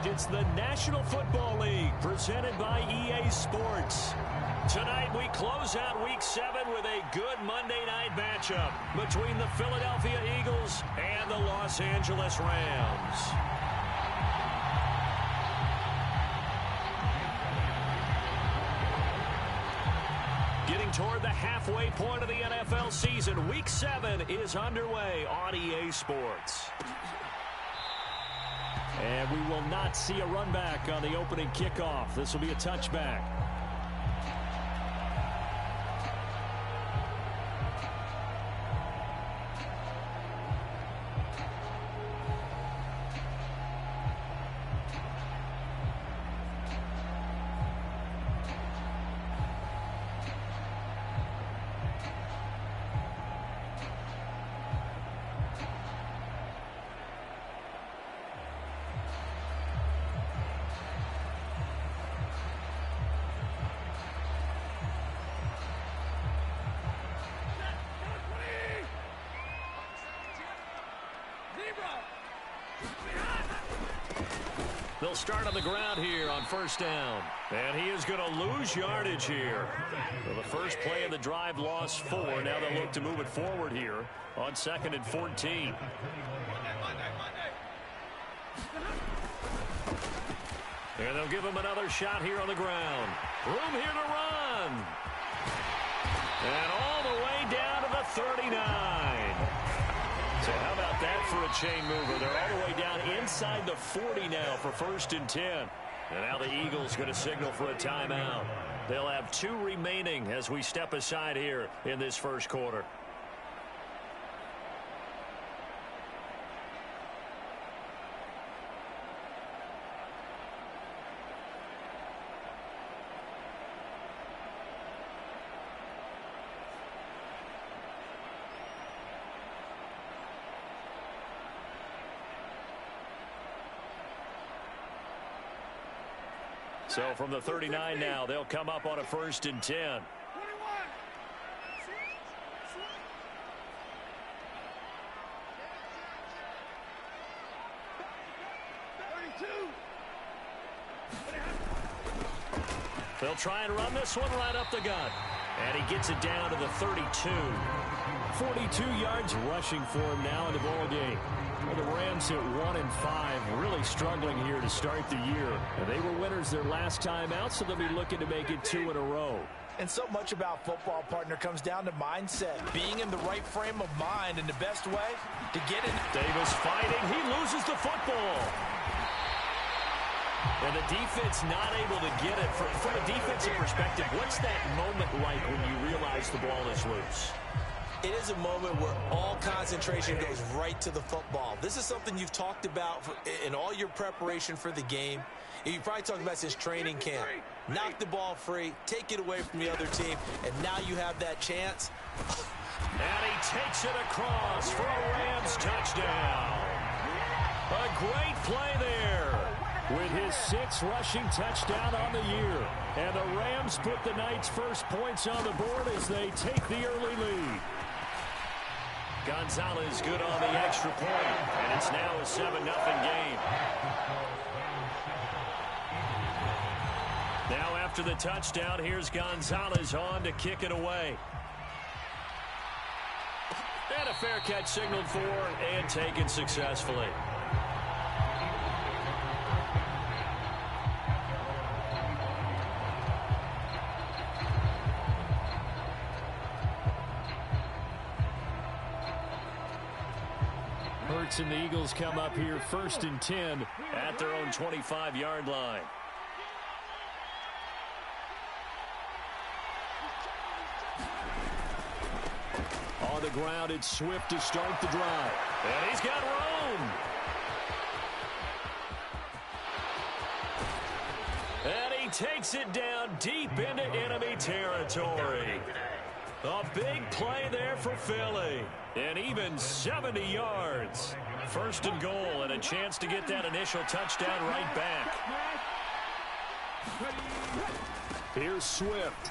It's the National Football League presented by EA Sports. Tonight we close out Week 7 with a good Monday night matchup between the Philadelphia Eagles and the Los Angeles Rams. Getting toward the halfway point of the NFL season, Week 7 is underway on EA Sports. And we will not see a run back on the opening kickoff. This will be a touchback. They'll start on the ground here on first down. And he is going to lose yardage here. Well, the first play of the drive lost 4. Now they'll look to move it forward here on 2nd and 14. And they'll give him another shot here on the ground. Room here to run. And all the way down to the 39. So how about that for a chain mover? They're all the way down inside the 40 now for 1st and 10. And now the Eagles going to signal for a timeout. They'll have 2 remaining as we step aside here in this first quarter. So from the 39 now, they'll come up on a 1st and 10. They'll try and run this one right up the gut. And he gets it down to the 32. 42 yards rushing for him now in the ball game. Well, the Rams hit 1-5, really struggling here to start the year. And they were winners their last time out, so they'll be looking to make it 2 in a row. And so much about football, partner, comes down to mindset. Being in the right frame of mind, and the best way to get in. Davis fighting. He loses the football. And the defense not able to get it. From a defensive perspective, what's that moment like when you realize the ball is loose? It is a moment where all concentration goes right to the football. This is something you've talked about in all your preparation for the game. You probably talked about since training camp. Knock the ball free, take it away from the other team, and now you have that chance. And he takes it across for a Rams touchdown. A great play there with his 6th rushing touchdown on the year. And the Rams put the night's first points on the board as they take the early lead. Gonzalez good on the extra point, and it's now a 7-0 game. Now after the touchdown, here's Gonzalez on to kick it away. And a fair catch signaled for and taken successfully. And the Eagles come up here 1st and 10 at their own 25-yard line. On the ground, it's Swift to start the drive. And he's got room. And he takes it down deep into enemy territory. A big play there for Philly. And even 70 yards. 1st and goal and a chance to get that initial touchdown right back. Here's Swift.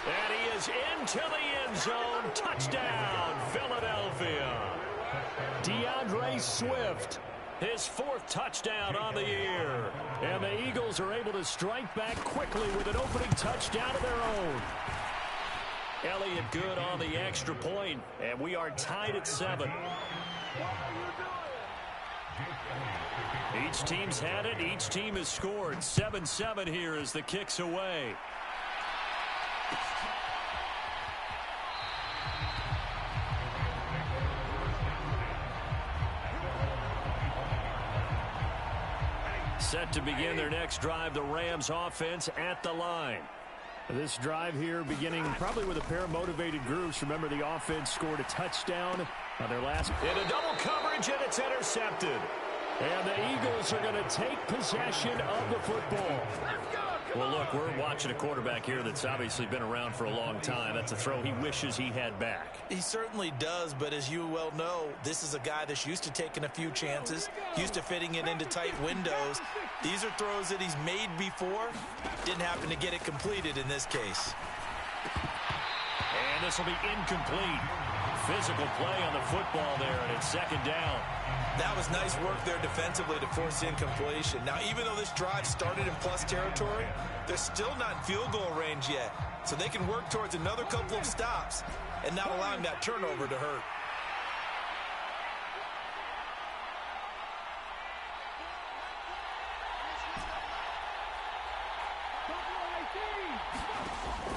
And he is into the end zone. Touchdown, Philadelphia. DeAndre Swift His 4th touchdown on the year. And the Eagles are able to strike back quickly with an opening touchdown of their own. Elliott good on the extra point, and we are tied at 7. Each team's had it. Each team has scored. 7-7 here as the kick's away. Set to begin their next drive, the Rams offense at the line. This drive here beginning probably with a pair of motivated groups. Remember, the offense scored a touchdown on their last. Into double coverage, and it's intercepted. And the Eagles are going to take possession of the football. Well, look, we're watching a quarterback here that's obviously been around for a long time. That's a throw he wishes he had back. He certainly does, but as you well know, this is a guy that's used to taking a few chances, used to fitting it into tight windows. These are throws that he's made before. Didn't happen to get it completed in this case. And this will be incomplete. Physical play on the football there, and it's 2nd down. That was nice work there defensively to force incompletion. Now, even though this drive started in plus territory, they're still not in field goal range yet. So they can work towards another couple of stops and not allowing that turnover to hurt.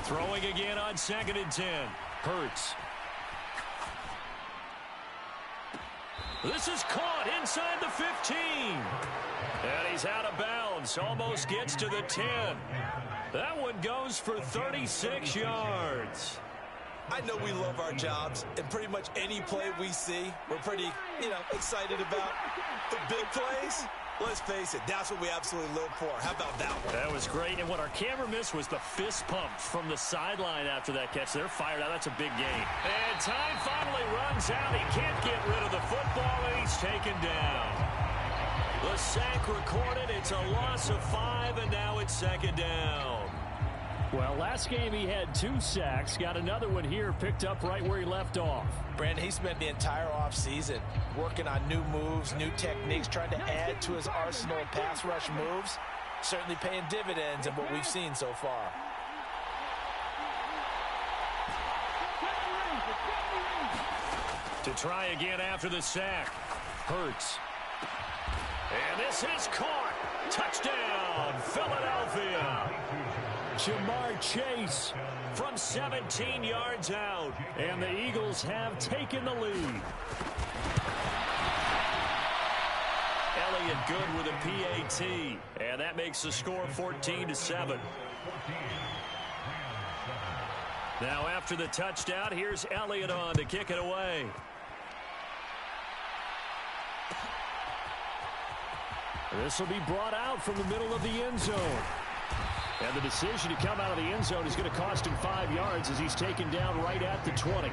Throwing again on 2nd and 10. Hurts. This is caught inside the 15. And he's out of bounds. Almost gets to the 10. That one goes for 36 yards. I know we love our jobs, and pretty much any play we see, we're pretty, excited about. The big plays, let's face it, that's what we absolutely live for. How about that one? That was great, and what our camera missed was the fist pump from the sideline after that catch. They're fired out. That's a big gain. And time finally runs out. He can't get rid of the football, and he's taken down. The sack recorded. It's a loss of 5, and now it's 2nd down. Well, last game he had 2 sacks. Got another one here, picked up right where he left off. Brandon, he spent the entire offseason working on new moves, new techniques, trying to add to his arsenal of pass rush moves. Certainly paying dividends in what we've seen so far. To try again after the sack. Hurts. And this is caught. Touchdown, Philadelphia. Jamar Chase from 17 yards out. And the Eagles have taken the lead. Elliott good with a PAT. And that makes the score 14-7. Now after the touchdown, here's Elliott on to kick it away. This will be brought out from the middle of the end zone. And the decision to come out of the end zone is going to cost him 5 yards as he's taken down right at the 20.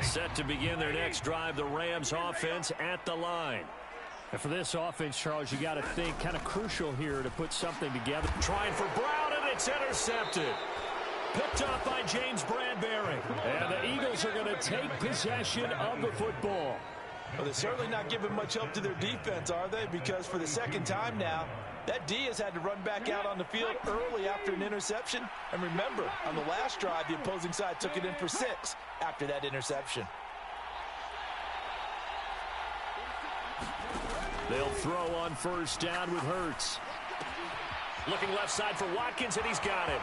Set to begin their next drive, the Rams offense at the line. And for this offense, Charles, you got to think kind of crucial here to put something together. Trying for Brown, and it's intercepted. Picked up by James Bradbury. And the Eagles are going to take possession of the football. Well, they're certainly not giving much help to their defense, are they? Because for the 2nd time now, that D has had to run back out on the field early after an interception. And remember, on the last drive, the opposing side took it in for 6 after that interception. They'll throw on 1st down with Hurts. Looking left side for Watkins, and he's got it.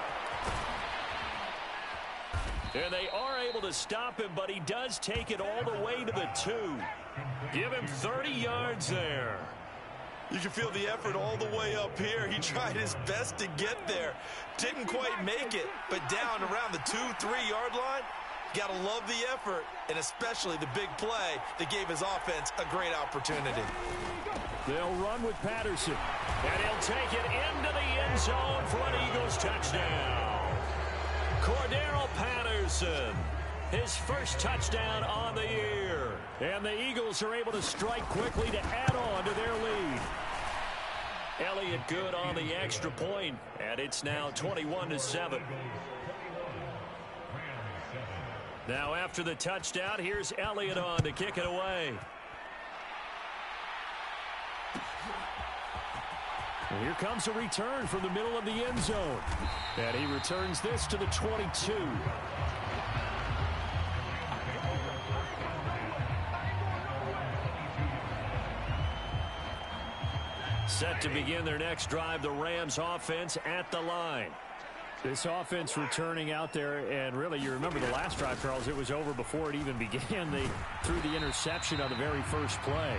And they are able to stop him, but he does take it all the way to the 2. Give him 30 yards there. You can feel the effort all the way up here. He tried his best to get there. Didn't quite make it, but down around the 2-3 yard line, gotta love the effort, and especially the big play that gave his offense a great opportunity. They'll run with Patterson. And he'll take it into the end zone for an Eagles touchdown. Cordero Patterson, his 1st touchdown on the year. And the Eagles are able to strike quickly to add on to their lead. Elliott good on the extra point, and it's now 21-7. Now after the touchdown, here's Elliott on to kick it away. And here comes a return from the middle of the end zone. And he returns this to the 22. Set to begin their next drive, the Rams offense at the line. This offense returning out there, and really, you remember the last drive, Charles, it was over before it even began. They threw the interception on the very first play.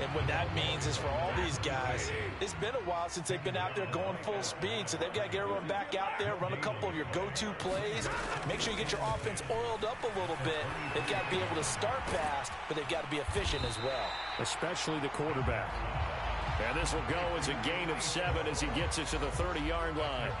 And what that means is for all these guys, it's been a while since they've been out there going full speed, so they've got to get everyone back out there, run a couple of your go-to plays, make sure you get your offense oiled up a little bit. They've got to be able to start fast, but they've got to be efficient as well. Especially the quarterback. And this will go as a gain of 7 as he gets it to the 30-yard line.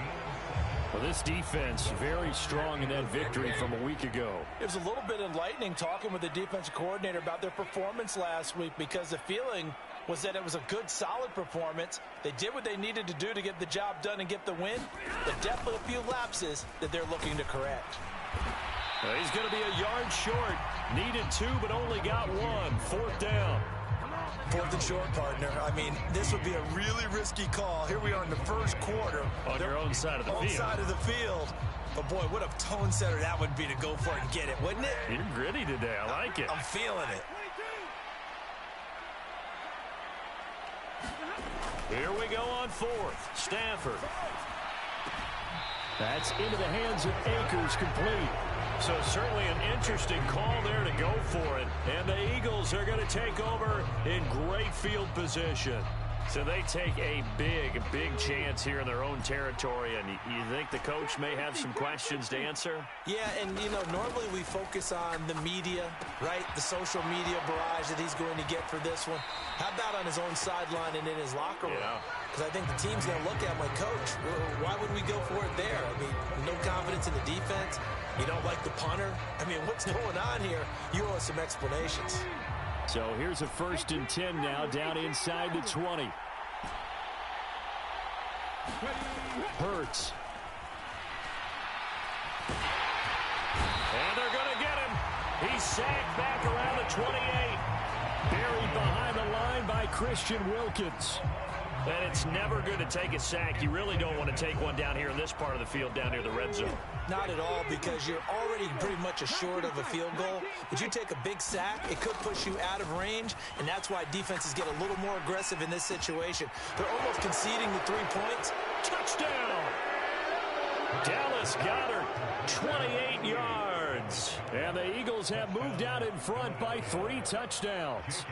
Well, this defense very strong in that victory from a week ago. It was a little bit enlightening talking with the defensive coordinator about their performance last week, because the feeling was that it was a good, solid performance. They did what they needed to do to get the job done and get the win, but definitely a few lapses that they're looking to correct. He's going to be a yard short. Needed 2, but only got 1. 4th down. 4th and short, partner. I mean, this would be a really risky call. Here we are in the first quarter. On your own side of the field. On side of the field. But, boy, what a tone setter that would be to go for it and get it, wouldn't it? You're gritty today. I like it. I'm feeling it. Here we go on 4th. Stafford. That's into the hands of Akers, complete. So certainly an interesting call there to go for it. And the Eagles are going to take over in great field position. So they take a big chance here in their own territory. And you think the coach may have some questions to answer? Yeah, and, you know, normally we focus on the media, right? The social media barrage that he's going to get for this one. How about on his own sideline and in his locker room? Because I think the team's going to look at him like, Coach, why would we go for it there? I mean, no confidence in the defense. You don't like the punter? I mean, what's going on here? You owe us some explanations. So here's a 1st and 10 now, down inside the 20. Hurts. And they're going to get him. He's sacked back around the 28. Buried behind the line by Christian Wilkins. And it's never good to take a sack. You really don't want to take one down here in this part of the field, down near the red zone. Not at all, because you're already pretty much assured of a field goal. But you take a big sack, it could push you out of range, and that's why defenses get a little more aggressive in this situation. They're almost conceding the 3 points. Touchdown! Dallas Goedert, 28 yards. And the Eagles have moved out in front by 3 touchdowns.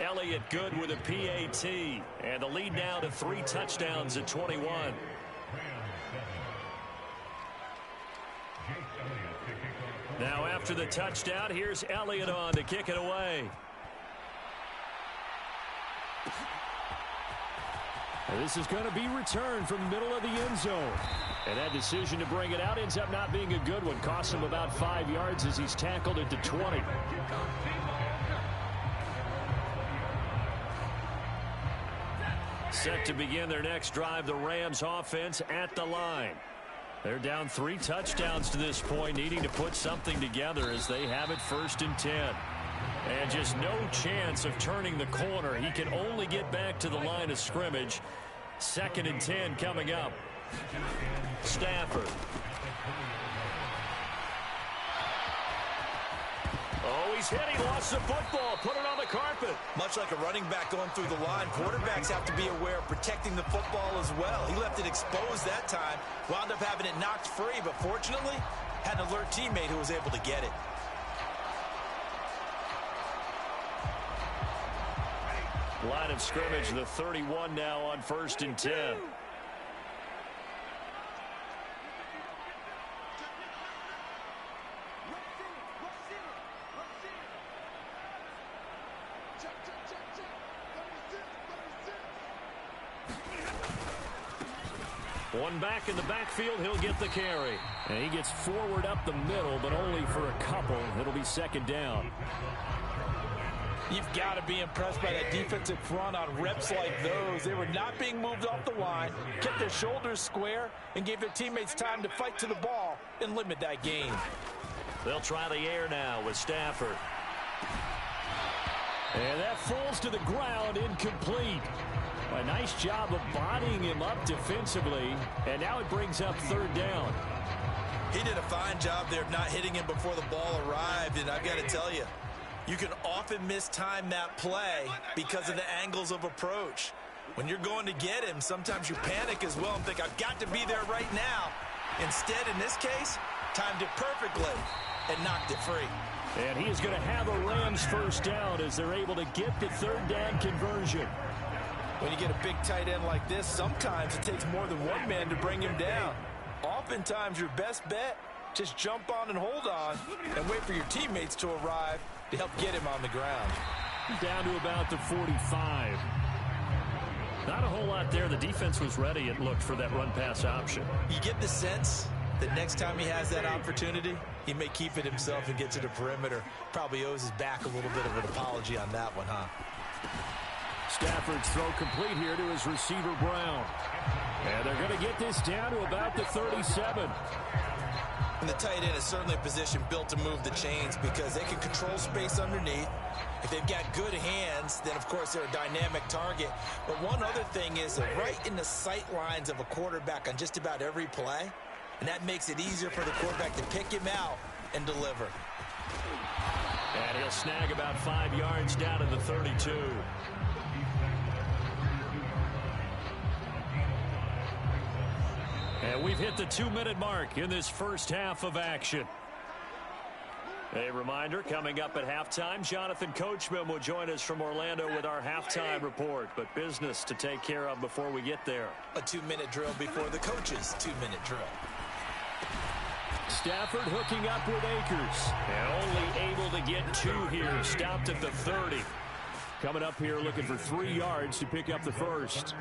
Elliott good with a PAT. And the lead now to 3 touchdowns at 21. Now after the touchdown, here's Elliott on to kick it away. And this is going to be returned from the middle of the end zone. And that decision to bring it out ends up not being a good one. Costs him about 5 yards as he's tackled at the 20. Set to begin their next drive, the Rams offense at the line. They're down 3 touchdowns to this point, needing to put something together as they have it 1st and 10. And just no chance of turning the corner. He can only get back to the line of scrimmage. 2nd and 10 coming up. Stafford. Oh, he's hit. He lost the football. Put it on the carpet. Much like a running back going through the line, quarterbacks have to be aware of protecting the football as well. He left it exposed that time. Wound up having it knocked free, but fortunately, had an alert teammate who was able to get it. Line of scrimmage, the 31 now on 1st and 10. One back in the backfield, he'll get the carry. And he gets forward up the middle, but only for a couple. It'll be 2nd down. You've got to be impressed by that defensive front on reps like those. They were not being moved off the line, kept their shoulders square, and gave their teammates time to fight to the ball and limit that gain. They'll try the air now with Stafford. And that falls to the ground, incomplete. A nice job of bodying him up defensively, and now it brings up third down. He did a fine job there of not hitting him before the ball arrived, and I've got to tell you, you can often mistime that play because of the angles of approach. When you're going to get him, sometimes you panic as well and think, I've got to be there right now. Instead, in this case, timed it perfectly and knocked it free. And he is going to have a Rams first down as they're able to get the third down conversion. When you get a big tight end like this, sometimes it takes more than one man to bring him down. Oftentimes, your best bet, just jump on and hold on and wait for your teammates to arrive to help get him on the ground. Down to about the 45. Not a whole lot there. The defense was ready, it looked, for that run-pass option. You get the sense that next time he has that opportunity, he may keep it himself and get to the perimeter. Probably owes his back a little bit of an apology on that one, huh? Stafford's throw complete here to his receiver, Brown. And they're going to get this down to about the 37. And the tight end is certainly a position built to move the chains because they can control space underneath. If they've got good hands, then, of course, they're a dynamic target. But one other thing is that right in the sight lines of a quarterback on just about every play, and that makes it easier for the quarterback to pick him out and deliver. And he'll snag about 5 yards down to the 32. And we've hit the 2-minute mark in this first half of action. A reminder, coming up at halftime, Jonathan Coachman will join us from Orlando with our halftime report. But business to take care of before we get there. A 2-minute drill before the coach's 2-minute drill. Stafford hooking up with Akers. And only able to get 2 here. Stopped at the 30. Coming up here looking for 3 yards to pick up the first.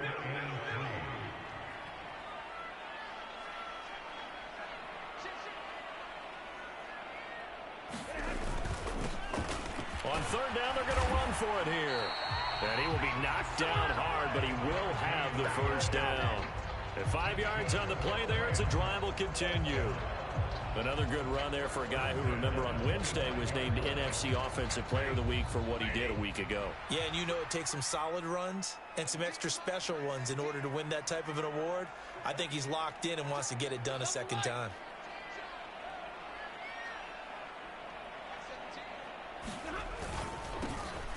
On third down, they're going to run for it here. And he will be knocked down hard, but he will have the first down. At 5 yards on the play there, it's a drive will continue. Another good run there for a guy who, remember, on Wednesday was named NFC Offensive Player of the Week for what he did a week ago. Yeah, and you know it takes some solid runs and some extra special ones in order to win that type of an award. I think he's locked in and wants to get it done a second time.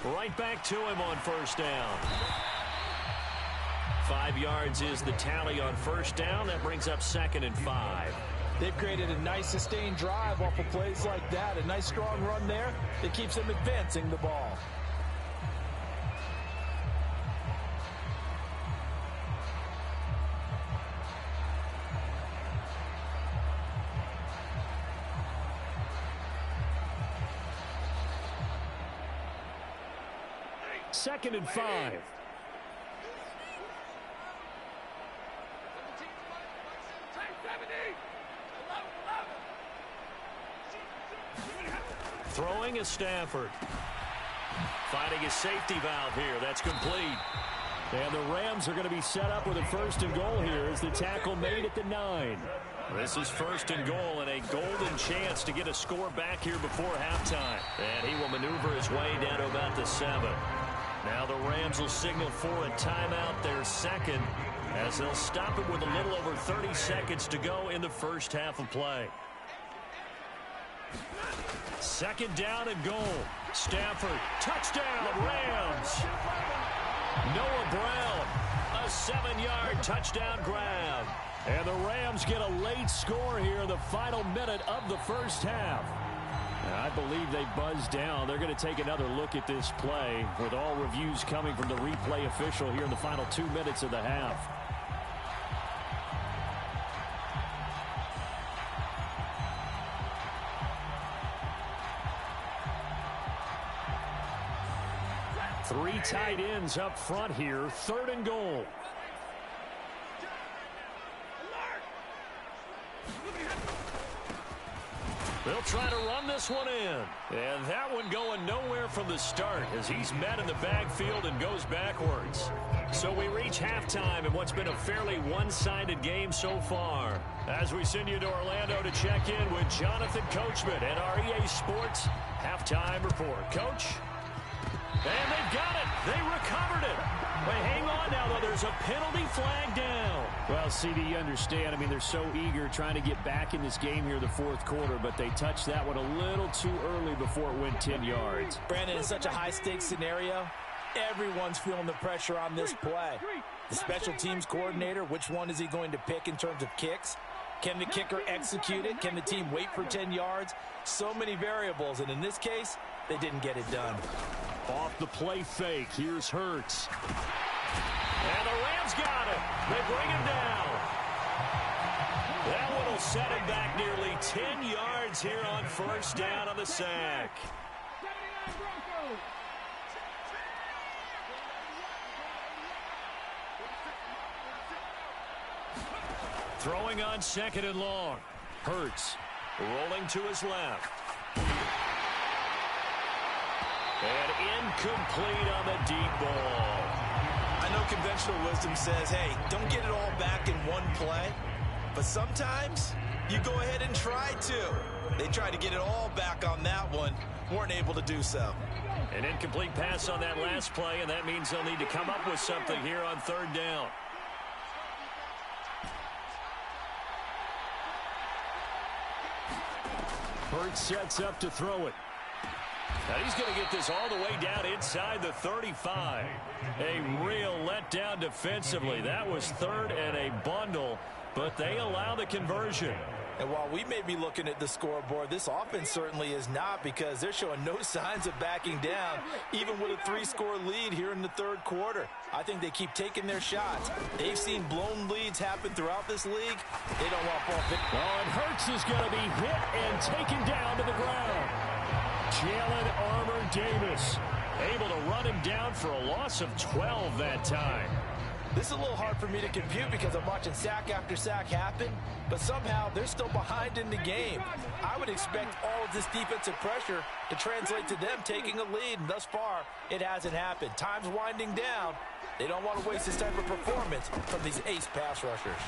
Right back to him on first down. 5 yards is the tally on first down. That brings up 2nd and 5. They've created a nice sustained drive off of plays like that. A nice strong run there that keeps them advancing the ball. Second and 5. Throwing is Stafford. Finding his safety valve here. That's complete. And the Rams are going to be set up with a 1st and goal here as the tackle made at the 9. This is 1st and goal and a golden chance to get a score back here before halftime. And he will maneuver his way down to about the 7. Now the Rams will signal for a timeout, their second, as they'll stop it with a little over 30 seconds to go in the first half of play. 2nd down and goal. Stafford, touchdown, Rams. Noah Brown, a 7-yard touchdown grab. And the Rams get a late score here in the final minute of the first half. I believe they buzzed down. They're going to take another look at this play with all reviews coming from the replay official here in the final 2 minutes of the half. Three tight ends up front here. 3rd and goal. They'll try to run this one in. And that one going nowhere from the start as he's met in the backfield and goes backwards. So we reach halftime in what's been a fairly one-sided game so far. As we send you to Orlando to check in with Jonathan Coachman at our EA Sports Halftime Report. Coach? And they've got it. They recovered it. But hang on now, though. There's a penalty flag down. Well, CD, you understand. I mean, they're so eager trying to get back in this game here in the fourth quarter, but they touched that one a little too early before it went 10 yards. Brandon, in such a high-stakes scenario, everyone's feeling the pressure on this play. The special teams coordinator, which one is he going to pick in terms of kicks? Can the kicker execute it? Can the team wait for 10 yards? So many variables, and in this case, they didn't get it done. Off the play fake, here's Hurts. And the Rams got it. They bring him down. That one will set him back nearly 10 yards here on first down on the sack. Throwing on second and long. Hurts rolling to his left. And incomplete on the deep ball. I know conventional wisdom says, hey, don't get it all back in one play. But sometimes you go ahead and try to. They tried to get it all back on that one. Weren't able to do so. An incomplete pass on that last play, and that means they'll need to come up with something here on third down. Hurts sets up to throw it. Now he's going to get this all the way down inside the 35. A real letdown defensively. That was third and a bundle, but they allow the conversion. And while we may be looking at the scoreboard, this offense certainly is not, because they're showing no signs of backing down, even with a 3-score lead here in the third quarter. I think they keep taking their shots. They've seen blown leads happen throughout this league. They don't want ball victory. Oh, and Hurts is going to be hit and taken down to the ground. Jalen Armour-Davis able to run him down for a loss of 12 that time. This is a little hard for me to compute because I'm watching sack after sack happen, but somehow they're still behind in the game. I would expect all of this defensive pressure to translate to them taking a lead, and thus far, it hasn't happened. Time's winding down. They don't want to waste this type of performance from these ace pass rushers.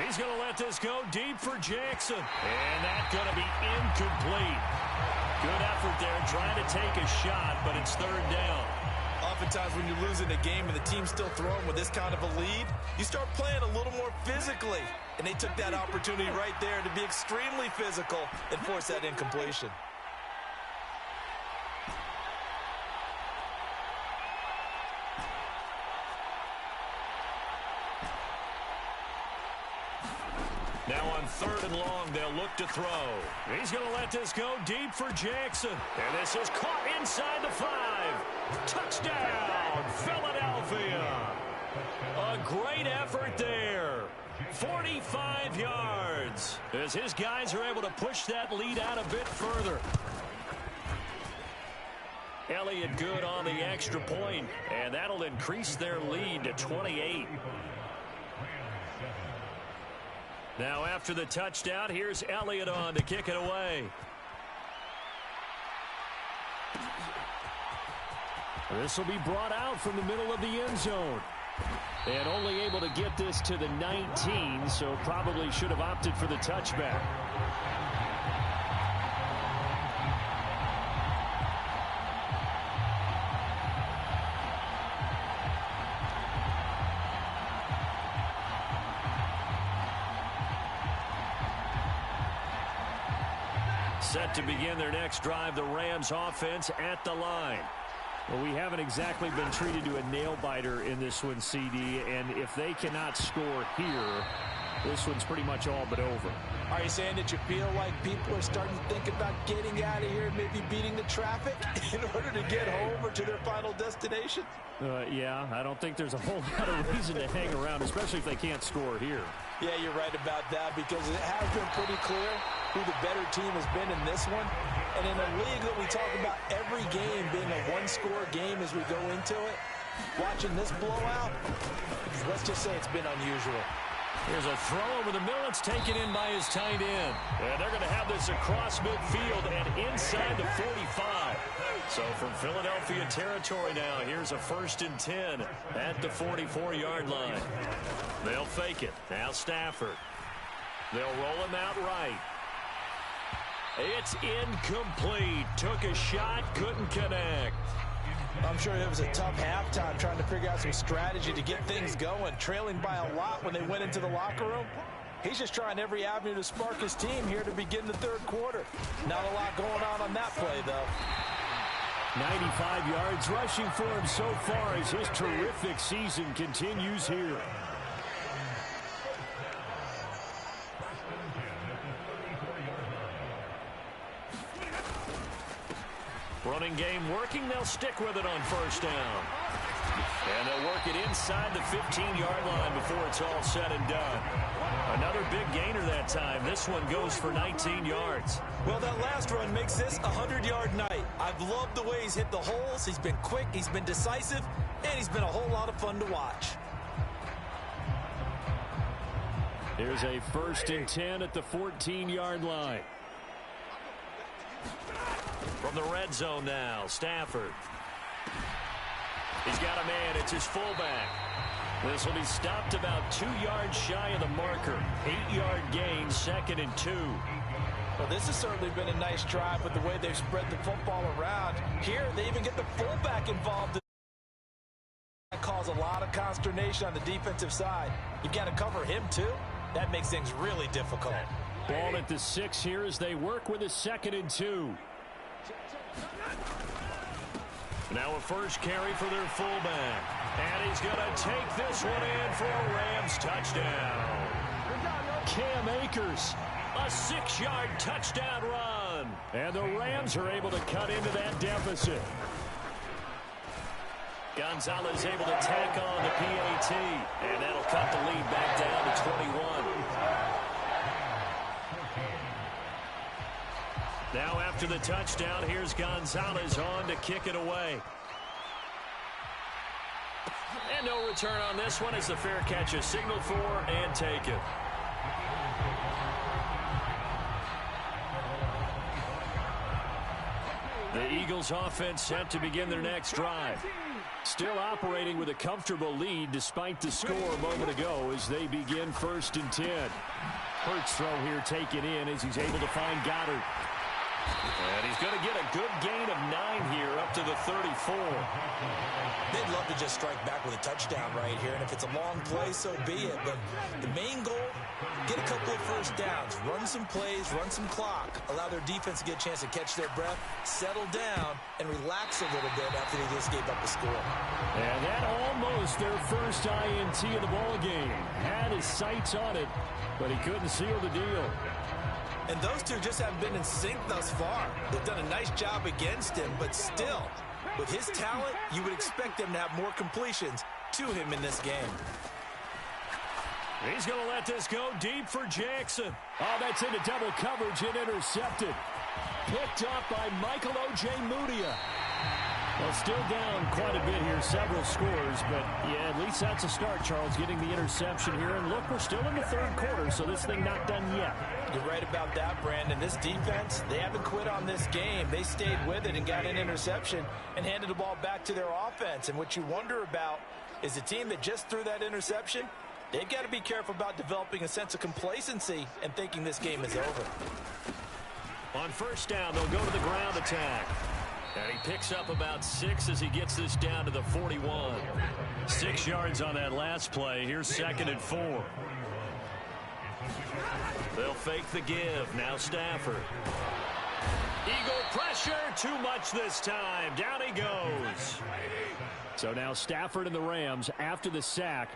He's going to let this go deep for Jackson, and that's going to be incomplete. Good effort there trying to take a shot, but it's third down. Oftentimes when you're losing a game and the team's still throwing with this kind of a lead, you start playing a little more physically. And they took that opportunity right there to be extremely physical and force that incompletion. Now on third and long, they'll look to throw. He's going to let this go deep for Jackson. And this is caught inside the 5. Touchdown, Philadelphia. A great effort there. 45 yards as his guys are able to push that lead out a bit further. Elliott good on the extra point, and that'll increase their lead to 28. Now after the touchdown, here's Elliott on to kick it away. This will be brought out from the middle of the end zone. And only able to get this to the 19, so probably should have opted for the touchback. Set to begin their next drive, the Rams offense at the line. Well, we haven't exactly been treated to a nail-biter in this one, CD, and if they cannot score here, this one's pretty much all but over. Are you saying that you feel like people are starting to think about getting out of here and maybe beating the traffic in order to get home or to their final destination? Yeah, I don't think there's a whole lot of reason to hang around, especially if they can't score here. Yeah, you're right about that, because it has been pretty clear who the better team has been in this one. And in a league that we talk about every game being a one-score game as we go into it, watching this blowout, let's just say it's been unusual. Here's a throw over the middle. It's taken in by his tight end. And they're going to have this across midfield and inside the 45. So from Philadelphia territory now, here's a 1st and 10 at the 44-yard line. They'll fake it. Now Stafford. They'll roll him out right. It's incomplete. Took a shot, couldn't connect. I'm sure it was a tough halftime trying to figure out some strategy to get things going, trailing by a lot when they went into the locker room. He's just trying every avenue to spark his team here to begin the third quarter. Not a lot going on that play, though. 95 yards rushing for him so far as his terrific season continues here. Running game working. They'll stick with it on 1st down. And they'll work it inside the 15-yard line before it's all said and done. Another big gainer that time. This one goes for 19 yards. Well, that last run makes this a 100-yard night. I've loved the way he's hit the holes. He's been quick, he's been decisive, and he's been a whole lot of fun to watch. Here's a 1st and 10 at the 14-yard line. From the red zone now, Stafford. He's got a man. It's his fullback. This will be stopped about 2 yards shy of the marker. 8-yard gain, 2nd and 2. Well, this has certainly been a nice drive with the way they've spread the football around. Here, they even get the fullback involved. That causes a lot of consternation on the defensive side. You've got to cover him, too. That makes things really difficult. Ball at the 6 here as they work with a 2nd and 2. Now a first carry for their fullback. And he's going to take this one in for a Rams touchdown. Cam Akers, a 6-yard touchdown run. And the Rams are able to cut into that deficit. Gonzalez able to tack on the PAT. And that'll cut the lead back down to 21. Now after the touchdown, here's Gonzalez on to kick it away. And no return on this one as the fair catch is signaled for and taken. The Eagles offense set to begin their next drive. Still operating with a comfortable lead despite the score a moment ago as they begin 1st and 10. Hurts throw here taken in as he's able to find Goddard. And he's going to get a good gain of 9 here up to the 34. They'd love to just strike back with a touchdown right here, and if it's a long play, so be it. But the main goal, get a couple of first downs, run some plays, run some clock, allow their defense to get a chance to catch their breath, settle down, and relax a little bit after they just gave up the score. And that almost their first INT of the ball game. Had his sights on it, but he couldn't seal the deal. And those two just haven't been in sync thus far. They've done a nice job against him, but still, with his talent, you would expect them to have more completions to him in this game. He's going to let this go deep for Jackson. Oh, that's into double coverage and intercepted. Picked up by Michael O.J. Mudia. Well, still down quite a bit here, several scores, but yeah, at least that's a start, Charles, getting the interception here. And look, we're still in the third quarter, so this thing not done yet. You're right about that, Brandon. This defense, they haven't quit on this game. They stayed with it and got an interception and handed the ball back to their offense. And what you wonder about is the team that just threw that interception, they've got to be careful about developing a sense of complacency and thinking this game is over. On 1st down, they'll go to the ground attack. And he picks up about 6 as he gets this down to the 41. 6 yards on that last play. Here's 2nd and 4. They'll fake the give. Now Stafford. Eagle pressure. Too much this time. Down he goes. So now Stafford and the Rams after the sack.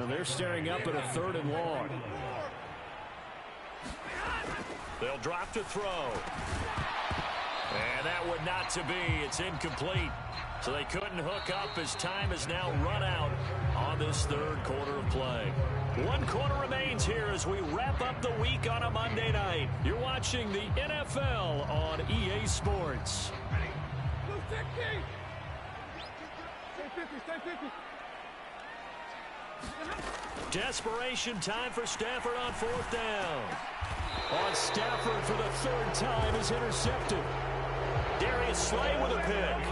They're staring up at a 3rd and long. They'll drop to throw. And that would not to be. It's incomplete. So they couldn't hook up as time has now run out on this third quarter of play. 1 quarter remains here as we wrap up the week on a Monday night. You're watching the NFL on EA Sports. Desperation time for Stafford on 4th down. On Stafford for the 3rd time is intercepted. Darius Slay with a pick.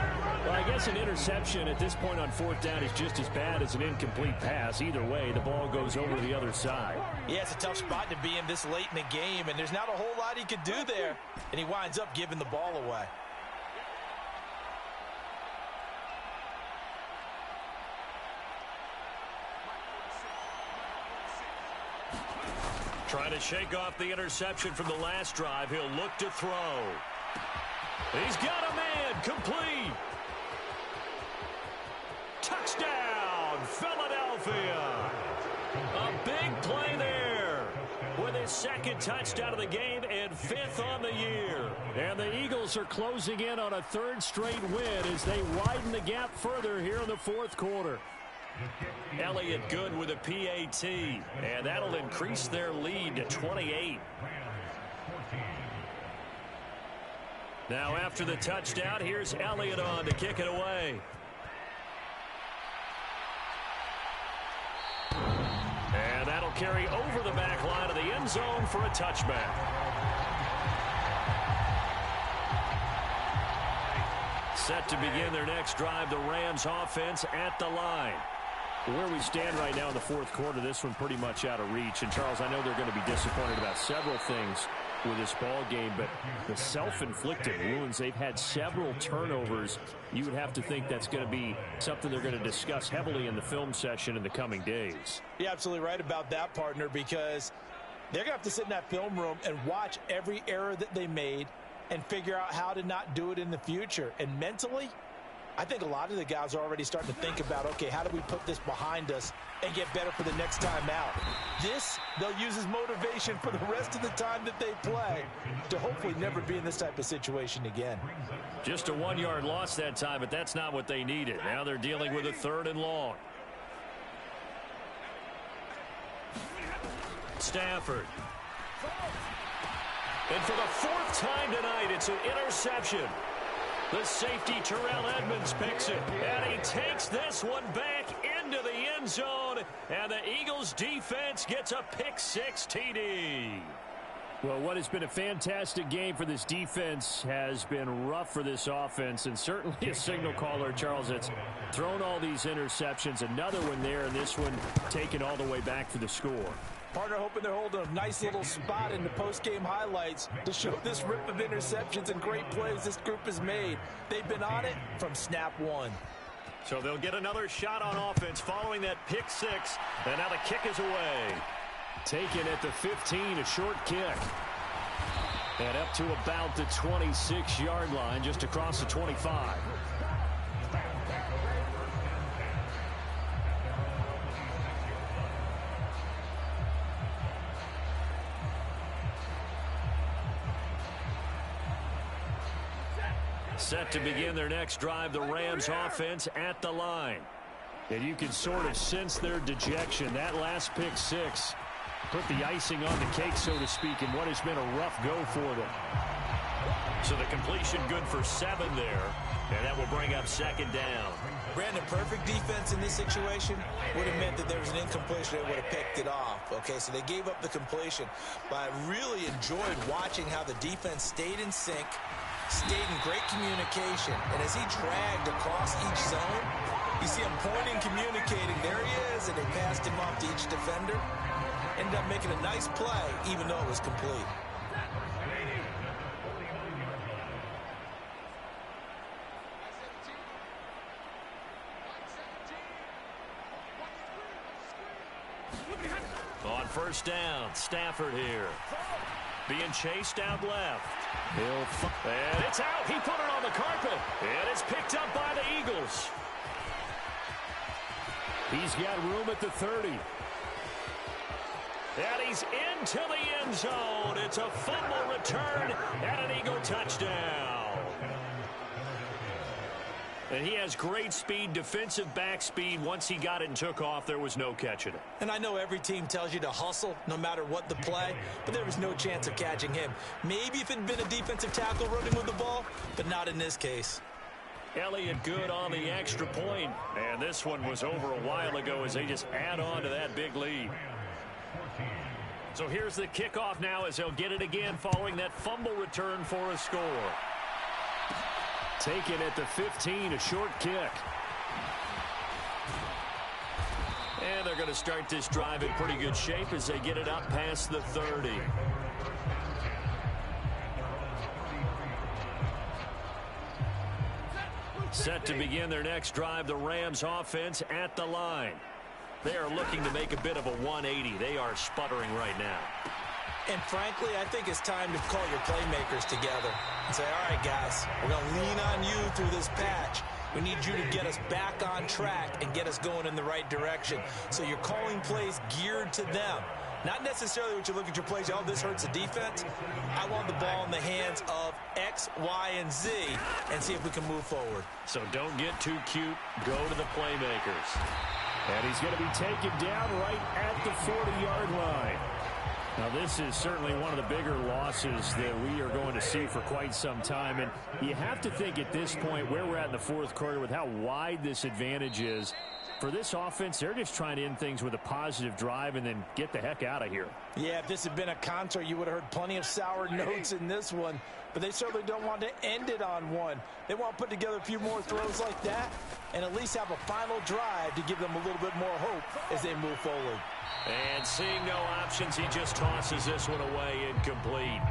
Well, I guess an interception at this point on 4th down is just as bad as an incomplete pass. Either way, the ball goes over the other side. Yeah, it's a tough spot to be in this late in the game, and there's not a whole lot he could do there, and he winds up giving the ball away. Trying to shake off the interception from the last drive. He'll look to throw. He's got a man. Complete. Touchdown, Philadelphia. A big play there with his 2nd touchdown of the game and 5th on the year. And the Eagles are closing in on a 3rd straight win as they widen the gap further here in the 4th quarter. Elliott good with a PAT, and that'll increase their lead to 28. Now after the touchdown, here's Elliott on to kick it away. And that'll carry over the back line of the end zone for a touchback. Set to begin their next drive, the Rams offense at the line. Where we stand right now in the 4th quarter, this one pretty much out of reach. And, Charles, I know they're going to be disappointed about several things with this ball game, but the self-inflicted wounds, they've had several turnovers. You would have to think that's going to be something they're going to discuss heavily in the film session in the coming days. You're absolutely right about that, partner, because they're going to have to sit in that film room and watch every error that they made and figure out how to not do it in the future. And mentally, I think a lot of the guys are already starting to think about, okay, how do we put this behind us and get better for the next time out? This, they'll use as motivation for the rest of the time that they play to hopefully never be in this type of situation again. Just a 1-yard loss that time, but that's not what they needed. Now they're dealing with a 3rd and long. Stafford. And for the 4th time tonight, it's an interception. The safety, Terrell Edmonds, picks it. And he takes this one back into the end zone. And the Eagles defense gets a pick-6 TD. Well, what has been a fantastic game for this defense has been rough for this offense. And certainly a signal caller, Charles, that's thrown all these interceptions. Another one there, and this one taken all the way back for the score. Partner hoping they're holding a nice little spot in the post-game highlights to show this rip of interceptions and great plays this group has made. They've been on it from snap 1. So they'll get another shot on offense following that pick-6. And now the kick is away. Taken at the 15, a short kick. And up to about the 26-yard line, just across the 25. Set to begin their next drive, the Rams offense at the line. And you can sort of sense their dejection. That last pick-6 put the icing on the cake, so to speak, in what has been a rough go for them. So the completion good for 7 there, and that will bring up 2nd down. Brandon, perfect defense in this situation would have meant that there was an incompletion that would have picked it off. Okay, so they gave up the completion. But I really enjoyed watching how the defense stayed in sync, stayed in great communication, and as he dragged across each zone, you see him pointing, communicating. There he is, and they passed him off to each defender. Ended up making a nice play, even though it was complete. On 1st down, Stafford here. Being chased out left. And it's out. He put it on the carpet. And it's picked up by the Eagles. He's got room at the 30. And he's into the end zone. It's a fumble return and an Eagle touchdown. And he has great speed, defensive back speed. Once he got it and took off, there was no catching it. And I know every team tells you to hustle no matter what the play, but there was no chance of catching him. Maybe if it had been a defensive tackle running with the ball, but not in this case. Elliott good on the extra point. And this one was over a while ago as they just add on to that big lead. So here's the kickoff now as they'll get it again following that fumble return for a score. Taken at the 15, a short kick. And they're going to start this drive in pretty good shape as they get it up past the 30. Set to begin their next drive, the Rams offense at the line. They are looking to make a bit of a 180. They are sputtering right now. And frankly, I think it's time to call your playmakers together and say, all right, guys, we're going to lean on you through this patch. We need you to get us back on track and get us going in the right direction. So you're calling plays geared to them. Not necessarily what you look at your plays, oh, this hurts the defense. I want the ball in the hands of X, Y, and Z and see if we can move forward. So don't get too cute. Go to the playmakers. And he's going to be taken down right at the 40-yard line. Now, this is certainly one of the bigger losses that we are going to see for quite some time. And you have to think at this point where we're at in the fourth quarter with how wide this advantage is. For this offense, they're just trying to end things with a positive drive and then get the heck out of here. Yeah, if this had been a concert, you would have heard plenty of sour notes in this one. But they certainly don't want to end it on one. They want to put together a few more throws like that and at least have a final drive to give them a little bit more hope as they move forward. And seeing no options, he just tosses this one away, incomplete.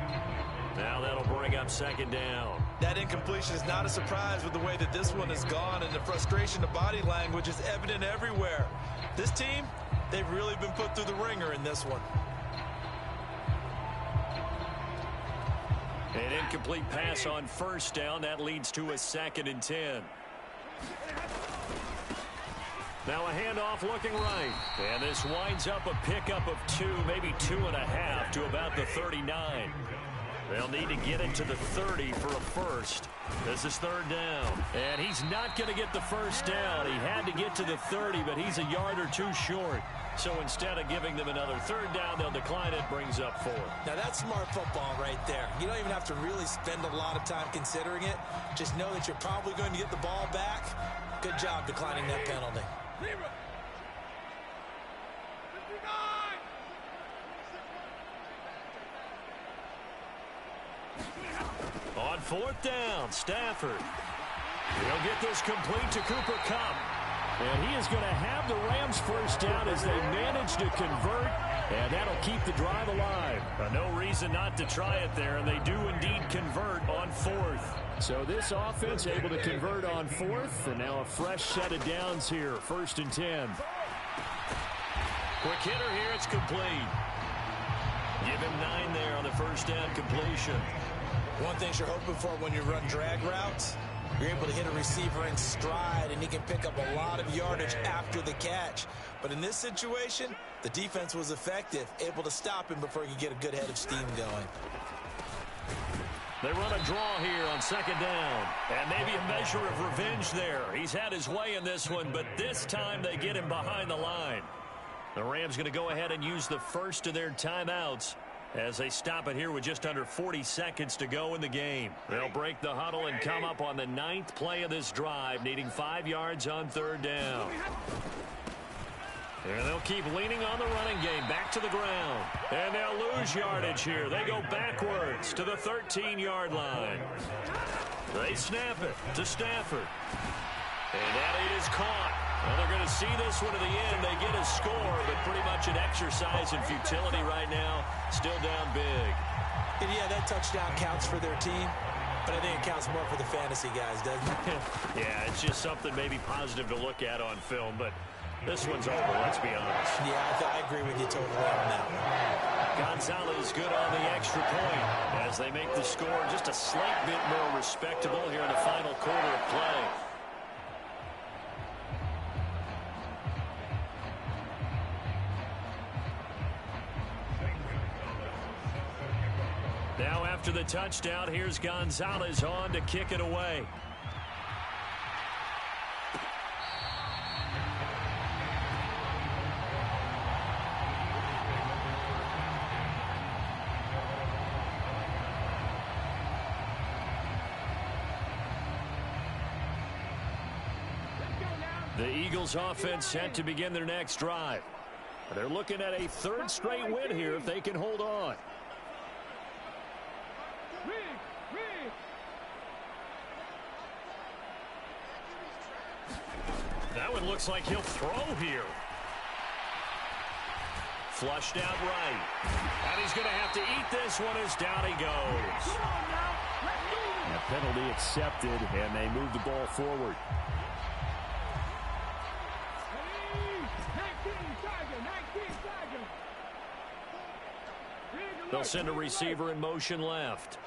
Now that'll bring up second down. That incompletion is not a surprise with the way that this one has gone, and the frustration of body language is evident everywhere. This team, they've really been put through the ringer in this one. An incomplete pass on first down. That leads to a 2nd and 10. Now a handoff looking right. And this winds up a pickup of 2, maybe 2.5 to about the 39. They'll need to get it to the 30 for a first. This is 3rd down. And he's not going to get the first down. He had to get to the 30, but he's a yard or 2 short. So instead of giving them another 3rd down, they'll decline it, brings up 4. Now that's smart football right there. You don't even have to really spend a lot of time considering it. Just know that you're probably going to get the ball back. Good job declining that penalty. On 4th down, Stafford. He'll get this complete to Cooper Kupp. And he is going to have the Rams first down as they manage to convert. And that'll keep the drive alive. No reason not to try it there, and they do indeed convert on 4th. So this offense able to convert on 4th, and now a fresh set of downs here, 1st and 10. Quick hitter here, it's complete. Give him 9 there on the first down completion. One thing you're hoping for when you run drag routes, you're able to hit a receiver in stride, and he can pick up a lot of yardage after the catch. But in this situation, the defense was effective, able to stop him before he could get a good head of steam going. They run a draw here on 2nd down. And maybe a measure of revenge there. He's had his way in this one, but this time they get him behind the line. The Rams going to go ahead and use the first of their timeouts as they stop it here with just under 40 seconds to go in the game. They'll break the huddle and come up on the 9th play of this drive, needing 5 yards on 3rd down. And they'll keep leaning on the running game, back to the ground. And they'll lose yardage here. They go backwards to the 13-yard line. They snap it to Stafford. And that is caught. Well, they're going to see this one to the end. They get a score, but pretty much an exercise in futility right now. Still down big. And yeah, that touchdown counts for their team, but I think it counts more for the fantasy guys, doesn't it? Yeah, it's just something maybe positive to look at on film, but this one's over, let's be honest. Yeah, I agree with you totally on that one. Gonzalez good on the extra point as they make the score just a slight bit more respectable here in the final quarter of play. Now after the touchdown, here's Gonzalez on to kick it away. The Eagles offense set to begin their next drive. They're looking at a third straight win here if they can hold on. That one looks like he'll throw here. Flushed out right. And he's going to have to eat this one as down he goes. A penalty accepted, and they move the ball forward. They'll send a receiver in motion left.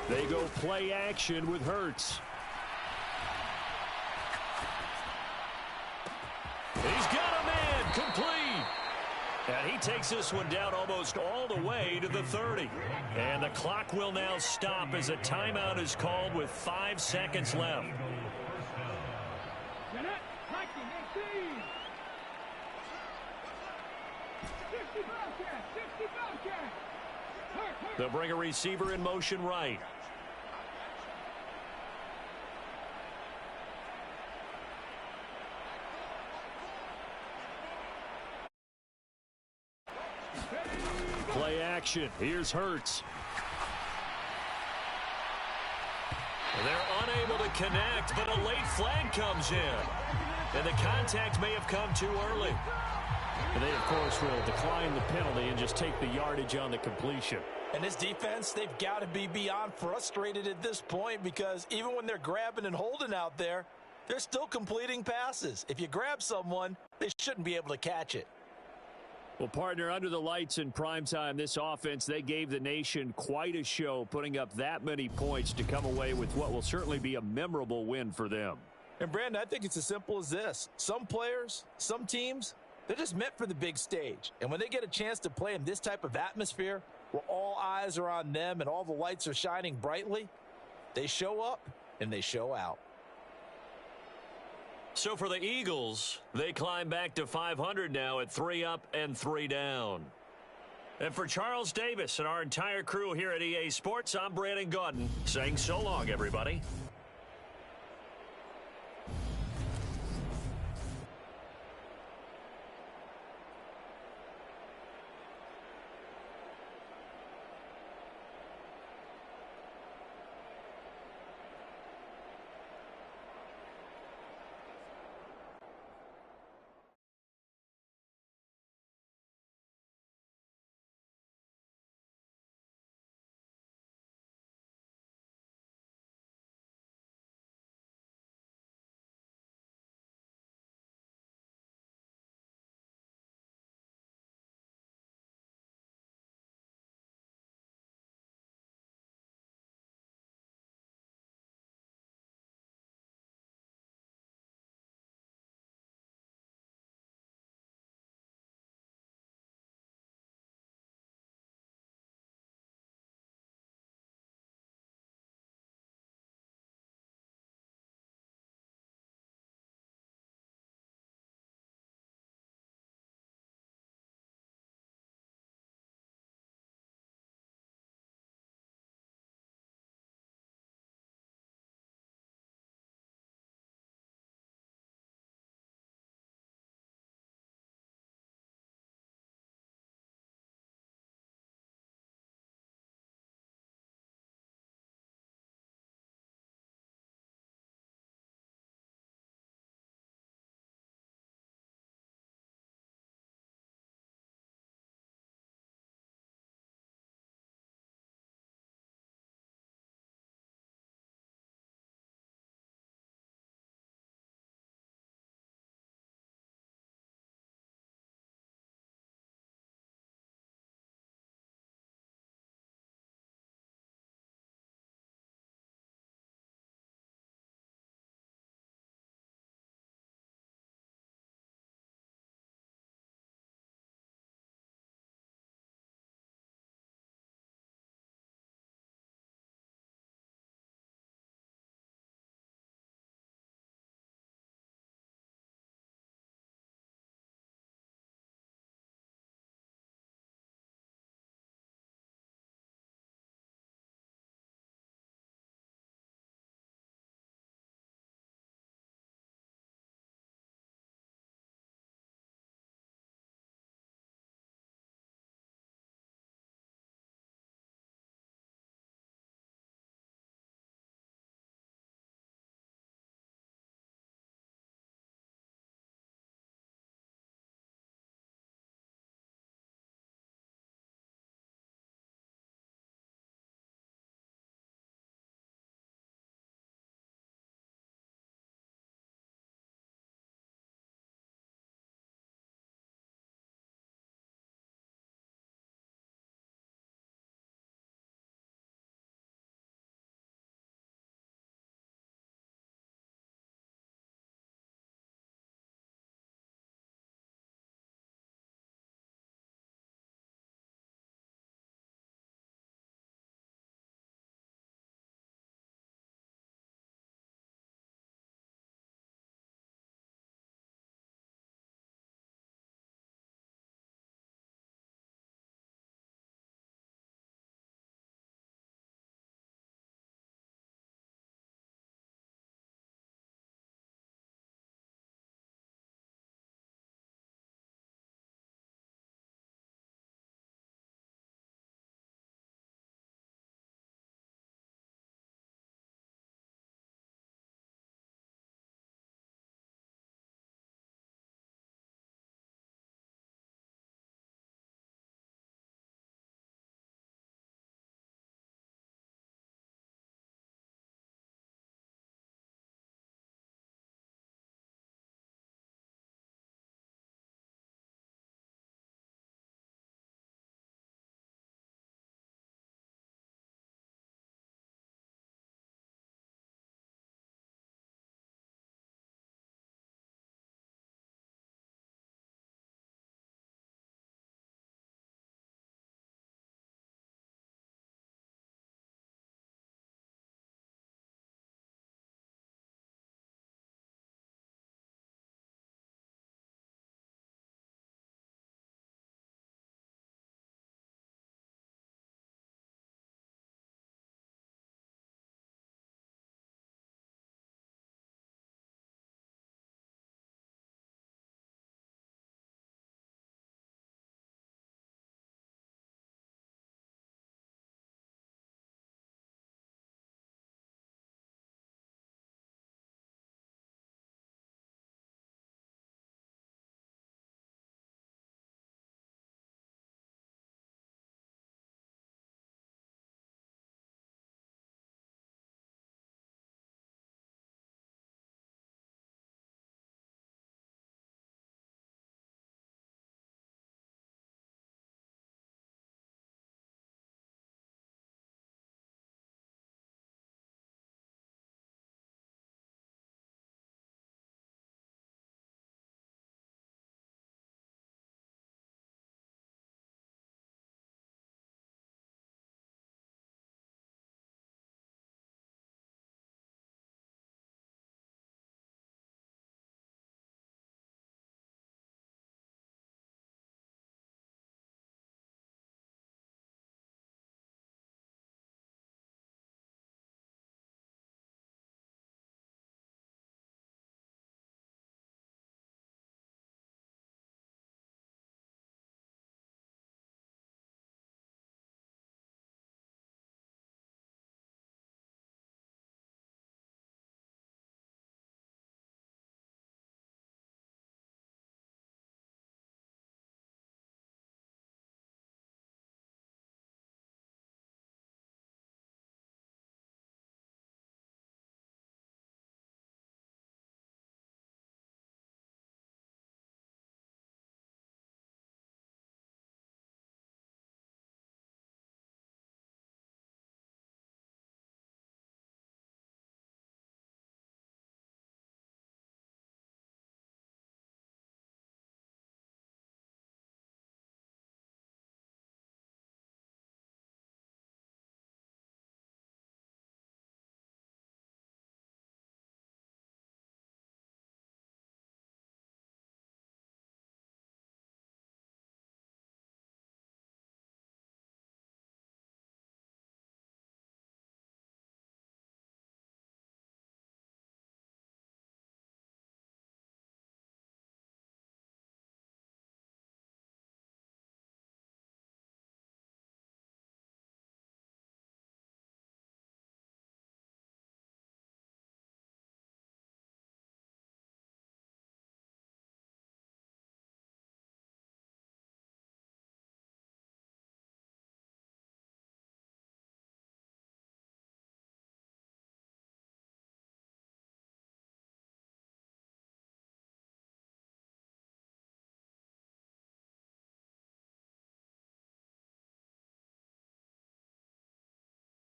They go play action with Hurts. He's got a man, complete. And he takes this one down almost all the way to the 30. And the clock will now stop as a timeout is called with 5 seconds left. They'll bring a receiver in motion right. Play action. Here's Hurts. They're unable to connect, but a late flag comes in. And the contact may have come too early. And they, of course, will decline the penalty and just take the yardage on the completion. And this defense, they've got to be beyond frustrated at this point because even when they're grabbing and holding out there, they're still completing passes. If you grab someone, they shouldn't be able to catch it. Well, partner, under the lights in primetime, this offense, they gave the nation quite a show, putting up that many points to come away with what will certainly be a memorable win for them. And, Brandon, I think it's as simple as this. Some players, some teams, they're just meant for the big stage. And when they get a chance to play in this type of atmosphere where all eyes are on them and all the lights are shining brightly, they show up and they show out. So for the Eagles, they climb back to 500 now at 3 up and 3 down. And for Charles Davis and our entire crew here at EA Sports, I'm Brandon Gaudin saying so long, everybody.